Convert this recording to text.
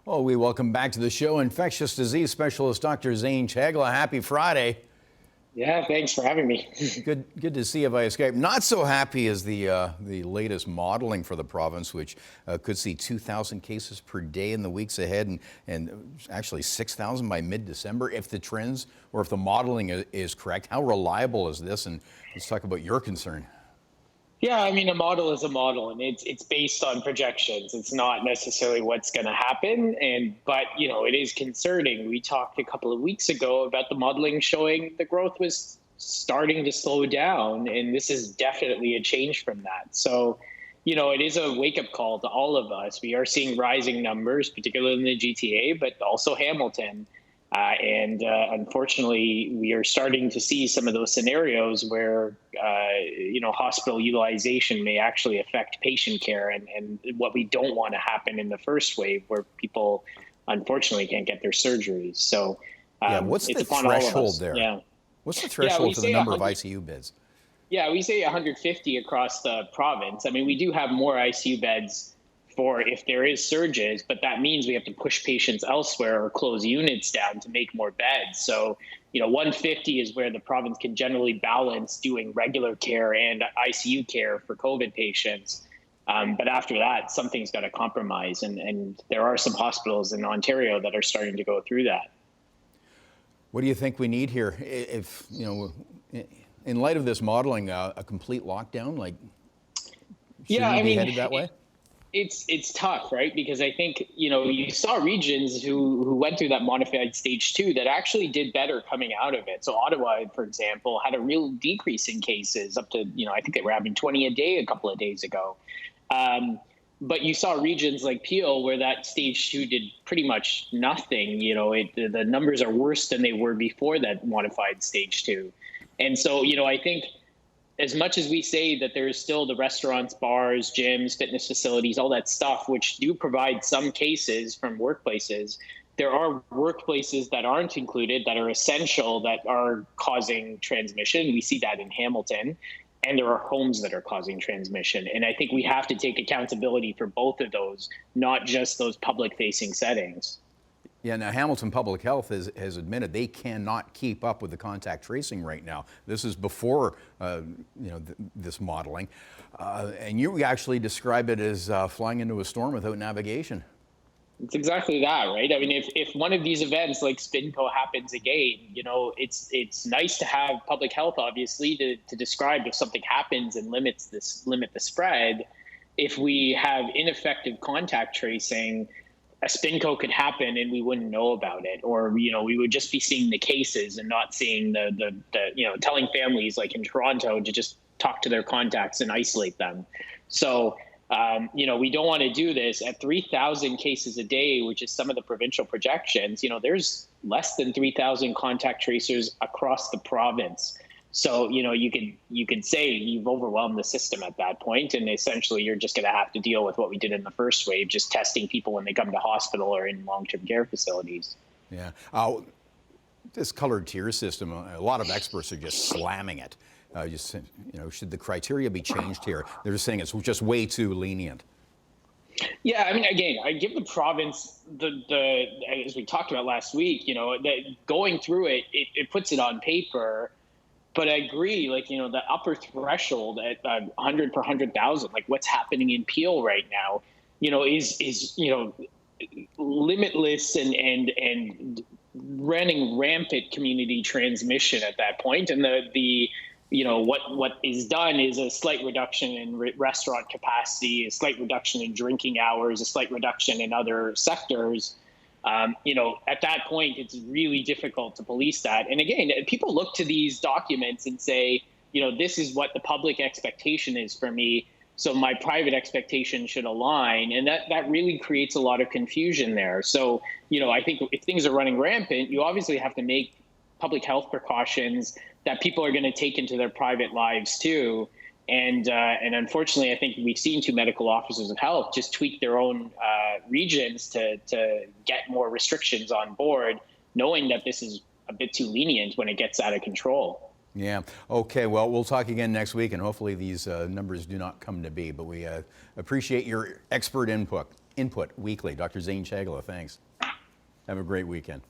Well, we welcome back to the show infectious disease specialist Dr. Zain Chagla. Happy Friday. Yeah, thanks for having me. Good to see you via Skype. Not so happy as the latest modeling for the province, which could see 2,000 cases per day in the weeks ahead, and actually 6,000 by mid-December. If the trends or if the modeling is correct, how reliable is this? And let's talk about your concern. Yeah, I mean, a model is a model, and it's based on projections. It's not necessarily what's going to happen, but it is concerning. We talked a couple of weeks ago about the modeling showing the growth was starting to slow down, and this is definitely a change from that. So, it is a wake-up call to all of us. We are seeing rising numbers, particularly in the GTA, but also Hamilton. Unfortunately, we are starting to see some of those scenarios where, hospital utilization may actually affect patient care and what we don't want to happen in the first wave, where people, unfortunately, can't get their surgeries. So what's it's the upon all of threshold us. there? Yeah. What's the threshold for the number of ICU beds? Yeah, we say 150 across the province. I mean, we do have more ICU beds for if there is surges, but that means we have to push patients elsewhere or close units down to make more beds. So, 150 is where the province can generally balance doing regular care and ICU care for COVID patients. But after that, something's got to compromise. And there are some hospitals in Ontario that are starting to go through that. What do you think we need here? If, in light of this modeling, a complete lockdown, should we be headed that way? It's tough, right? Because I think, you saw regions who went through that modified stage 2 that actually did better coming out of it. So Ottawa, for example, had a real decrease in cases up to, I think they were having 20 a day a couple of days ago. But you saw regions like Peel where that stage 2 did pretty much nothing. The numbers are worse than they were before that modified stage 2. And so, I think, as much as we say that there is still the restaurants, bars, gyms, fitness facilities, all that stuff, which do provide some cases from workplaces, there are workplaces that aren't included that are essential that are causing transmission. We see that in Hamilton. And there are homes that are causing transmission. And I think we have to take accountability for both of those, not just those public-facing settings. Yeah, now Hamilton Public Health has admitted they cannot keep up with the contact tracing right now. This is before, this modeling. And you actually describe it as flying into a storm without navigation. It's exactly that, right? I mean, if one of these events like Spinco happens again, it's nice to have public health, obviously, to describe if something happens and limit the spread. If we have ineffective contact tracing, a Spinco could happen and we wouldn't know about it, or we would just be seeing the cases and not seeing the telling families like in Toronto to just talk to their contacts and isolate them. So we don't want to do this at 3,000 cases a day, which is some of the provincial projections. There's less than 3,000 contact tracers across the province. So, you could say you've overwhelmed the system at that point, and essentially you're just going to have to deal with what we did in the first wave, just testing people when they come to hospital or in long-term care facilities. Yeah. This colored tier system, a lot of experts are just slamming it. Should the criteria be changed here? They're just saying it's just way too lenient. Yeah, I mean, again, I give the province the as we talked about last week, that going through it puts it on paper. But I agree, the upper threshold at 100 per 100,000, like what's happening in Peel right now, is limitless and running rampant community transmission at that point. And what is done is a slight reduction in restaurant capacity, a slight reduction in drinking hours, a slight reduction in other sectors. At that point, it's really difficult to police that. And again, people look to these documents and say, this is what the public expectation is for me, so my private expectation should align. And that really creates a lot of confusion there. So, I think if things are running rampant, you obviously have to make public health precautions that people are going to take into their private lives too. And unfortunately, I think we've seen 2 medical officers of health just tweak their own regions to get more restrictions on board, knowing that this is a bit too lenient when it gets out of control. Yeah. Okay. Well, we'll talk again next week, and hopefully these numbers do not come to be. But we appreciate your expert input. Input Weekly. Dr. Zain Chagla, thanks. Have a great weekend.